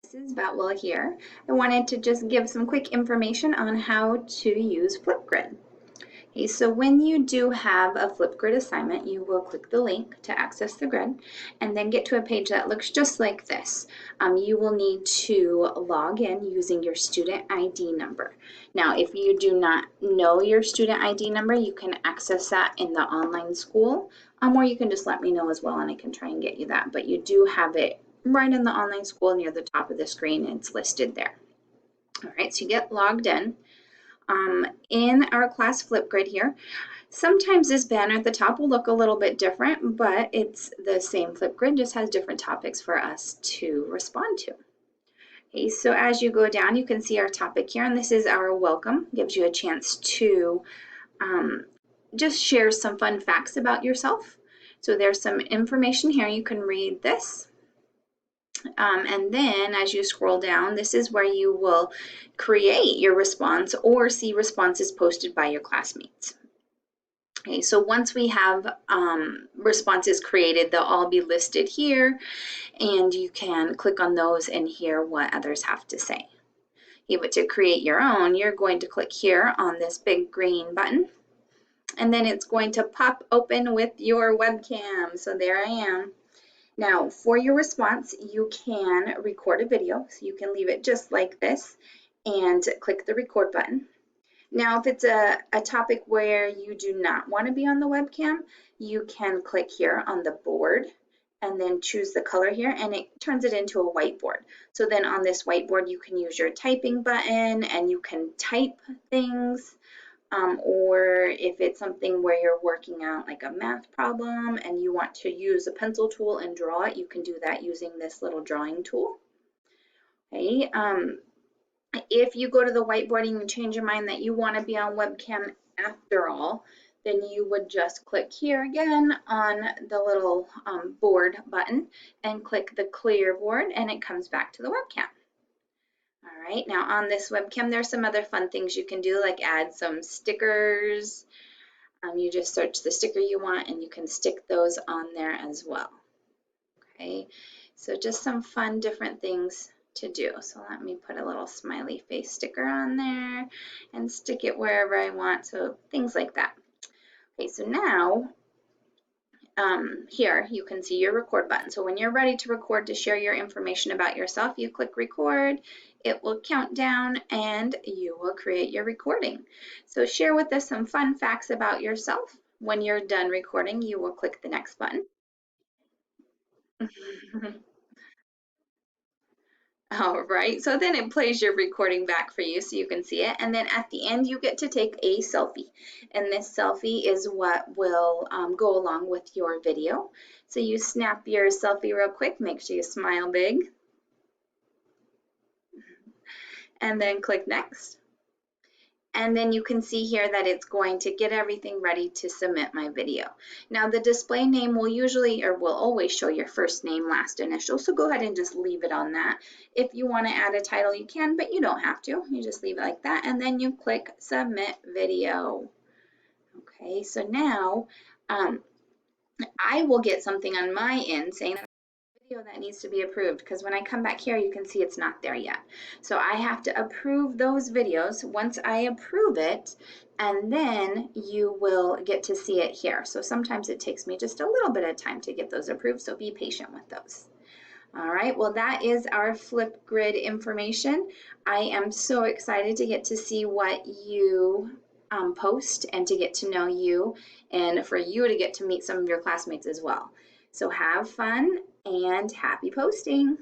Mrs. Boutwell here. I wanted to just give some quick information on how to use Flipgrid. Okay, so when you do have a Flipgrid assignment, you will click the link to access the grid and then get to a page that looks just like this. You will need to log in using your student ID number. Now, if you do not know your student ID number, you can access that in the online school, or you can just let me know as well and I can try and get you that. But you do have it right in the online school near the top of the screen. It's listed there. All right, so you get logged in. In our class Flipgrid here, sometimes this banner at the top will look a little bit different, but it's the same Flipgrid, just has different topics for us to respond to. Okay, so as you go down, you can see our topic here, and this is our welcome. Gives you a chance to just share some fun facts about yourself. So there's some information here. You can read this. And then as you scroll down, this is where you will create your response or see responses posted by your classmates. Okay, so once we have responses created, they'll all be listed here, and you can click on those and hear what others have to say. Okay, but to create your own, you're going to click here on this big green button, and then it's going to pop open with your webcam. So there I am. Now, for your response, you can record a video, so you can leave it just like this and click the record button. Now, if it's a topic where you do not want to be on the webcam, you can click here on the board and then choose the color here, and it turns it into a whiteboard. So then on this whiteboard, you can use your typing button and you can type things. Or if it's something where you're working out like a math problem and you want to use a pencil tool and draw it, you can do that using this little drawing tool. Okay. If you go to the whiteboard and you change your mind that you want to be on webcam after all, then you would just click here again on the little board button and click the clear board, and it comes back to the webcam. All right, now on this webcam, there's some other fun things you can do, like add some stickers. You just search the sticker you want and you can stick those on there as well. Okay, so just some fun different things to do. So let me put a little smiley face sticker on there and stick it wherever I want, so things like that. Okay, so now here you can see your record button. So when you're ready to record to share your information about yourself, you click record, it will count down and you will create your recording. So share with us some fun facts about yourself. When you're done recording, you will click the next button. All right, so then it plays your recording back for you so you can see it. And then at the end, you get to take a selfie. And this selfie is what will go along with your video. So you snap your selfie real quick, make sure you smile big. And then click next. And then you can see here that it's going to get everything ready to submit my video. Now the display name will usually or will always show your first name, last initial, so go ahead and just leave it on that. If you want to add a title, you can, but you don't have to. You just leave it like that, and then you click submit video. Okay, so now I will get something on my end saying that needs to be approved, because when I come back here you can see it's not there yet. So I have to approve those videos. Once I approve it, and then you will get to see it here. So sometimes it takes me just a little bit of time to get those approved, so be patient with those. All right, well that is our Flipgrid information. I am so excited to get to see what you post and to get to know you, and for you to get to meet some of your classmates as well. So have fun and happy posting.